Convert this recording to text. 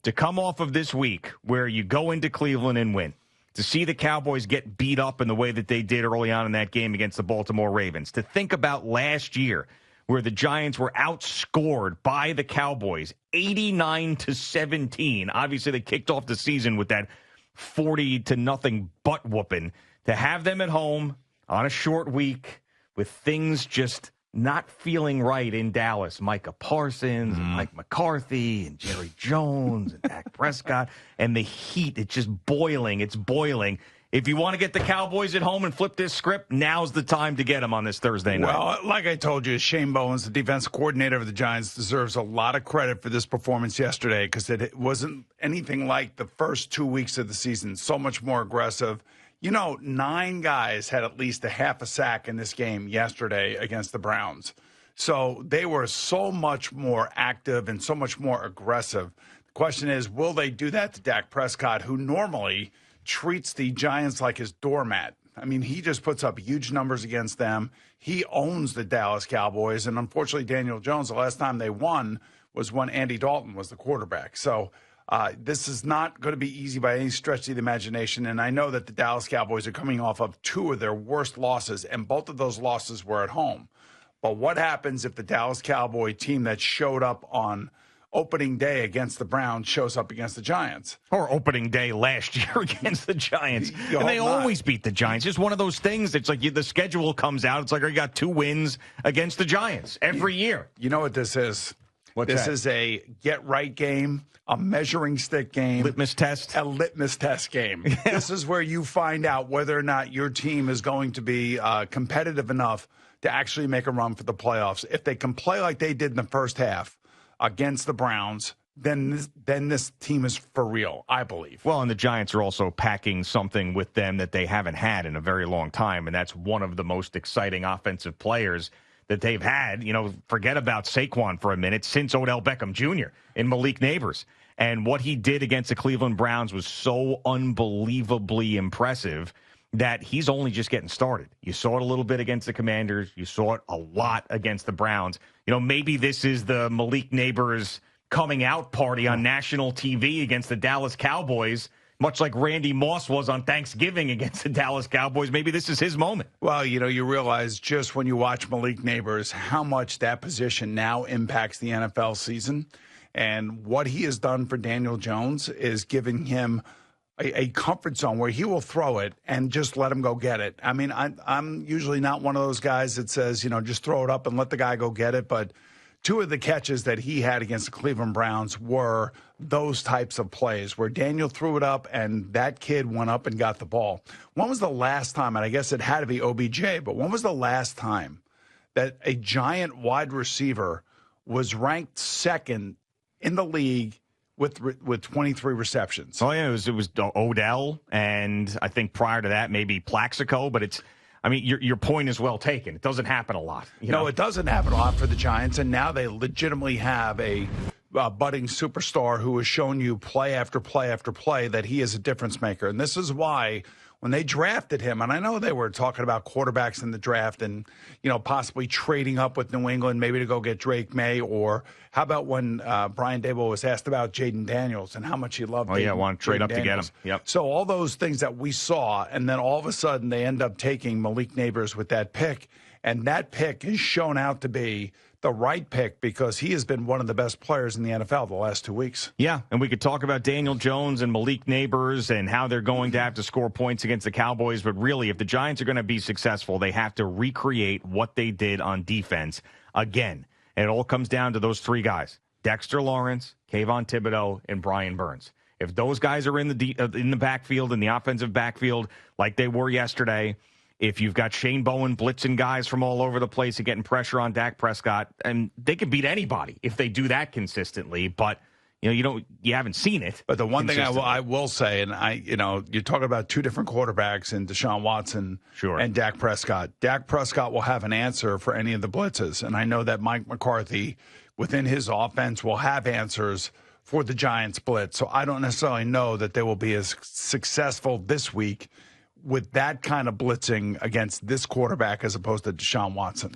to come off of this week where you go into Cleveland and win, to see the Cowboys get beat up in the way that they did early on in that game against the Baltimore Ravens, to think about last year where the Giants were outscored by the Cowboys 89-17. Obviously, they kicked off the season with that 40-0 butt whooping. To have them at home on a short week with things just not feeling right in Dallas. Micah Parsons, and Mike McCarthy, and Jerry Jones, and Dak Prescott, and the heat, it's just boiling. It's boiling. If you want to get the Cowboys at home and flip this script, now's the time to get them on this Thursday night. Well, like I told you, Shane Bowens, the defensive coordinator of the Giants, deserves a lot of credit for this performance yesterday because it wasn't anything like the first 2 weeks of the season. So much more aggressive. 9 guys had at least a half a sack in this game yesterday against the Browns. So they were so much more active and so much more aggressive. The question is, will they do that to Dak Prescott, who normally treats the Giants like his doormat? I mean, he just puts up huge numbers against them. He owns the Dallas Cowboys. And unfortunately, Daniel Jones, the last time they won was when Andy Dalton was the quarterback. So this is not going to be easy by any stretch of the imagination. And I know that the Dallas Cowboys are coming off of 2 of their worst losses, and both of those losses were at home. But what happens if the Dallas Cowboy team that showed up on opening day against the Browns shows up against the Giants? Or opening day last year against the Giants. And they always beat the Giants. Just one of those things. It's like the schedule comes out. It's like, you got 2 wins against the Giants every year. You know what this is? This is a get-right game, a measuring stick game. Litmus test? A litmus test game. This is where you find out whether or not your team is going to be competitive enough to actually make a run for the playoffs. If they can play like they did in the first half against the Browns, then this team is for real, I believe. Well, and the Giants are also packing something with them that they haven't had in a very long time, and that's one of the most exciting offensive players that they've had. Forget about Saquon for a minute, since Odell Beckham Jr. and Malik Neighbors. And what he did against the Cleveland Browns was so unbelievably impressive that he's only just getting started. You saw it a little bit against the Commanders. You saw it a lot against the Browns. Maybe this is the Malik Neighbors coming out party on national TV against the Dallas Cowboys, much like Randy Moss was on Thanksgiving against the Dallas Cowboys. Maybe this is his moment. Well, you realize just when you watch Malik Neighbors how much that position now impacts the NFL season. And what he has done for Daniel Jones is giving him a comfort zone where he will throw it and just let him go get it. I mean, I'm usually not one of those guys that says, just throw it up and let the guy go get it. But 2 of the catches that he had against the Cleveland Browns were those types of plays where Daniel threw it up and that kid went up and got the ball. When was the last time, and I guess it had to be OBJ, but when was the last time that a giant wide receiver was ranked second in the league with 23 receptions? Oh, yeah, it was Odell, and I think prior to that, maybe Plaxico, but your point is well taken. It doesn't happen a lot. No, it doesn't happen a lot for the Giants, and now they legitimately have a budding superstar who has shown you play after play after play that he is a difference maker. And this is why when they drafted him, and I know they were talking about quarterbacks in the draft and, possibly trading up with New England maybe to go get Drake May, or how about when Brian Daboll was asked about Jaden Daniels and how much he loved want to trade up Daniels to get him. Yep. So all those things that we saw, and then all of a sudden they end up taking Malik Neighbors with that pick, and that pick is shown out to be the right pick because he has been one of the best players in the NFL the last 2 weeks. Yeah, and we could talk about Daniel Jones and Malik Neighbors and how they're going to have to score points against the Cowboys, but really, if the Giants are going to be successful, they have to recreate what they did on defense again. And it all comes down to those 3 guys, Dexter Lawrence, Kayvon Thibodeau, and Brian Burns. If those guys are in the backfield, in the offensive backfield, like they were yesterday, if you've got Shane Bowen blitzing guys from all over the place and getting pressure on Dak Prescott, and they can beat anybody if they do that consistently. But you haven't seen it. But the one thing I will say, and you're talking about 2 different quarterbacks in Deshaun Watson and Dak Prescott. Dak Prescott will have an answer for any of the blitzes, and I know that Mike McCarthy within his offense will have answers for the Giants blitz. So I don't necessarily know that they will be as successful this week with that kind of blitzing against this quarterback as opposed to Deshaun Watson.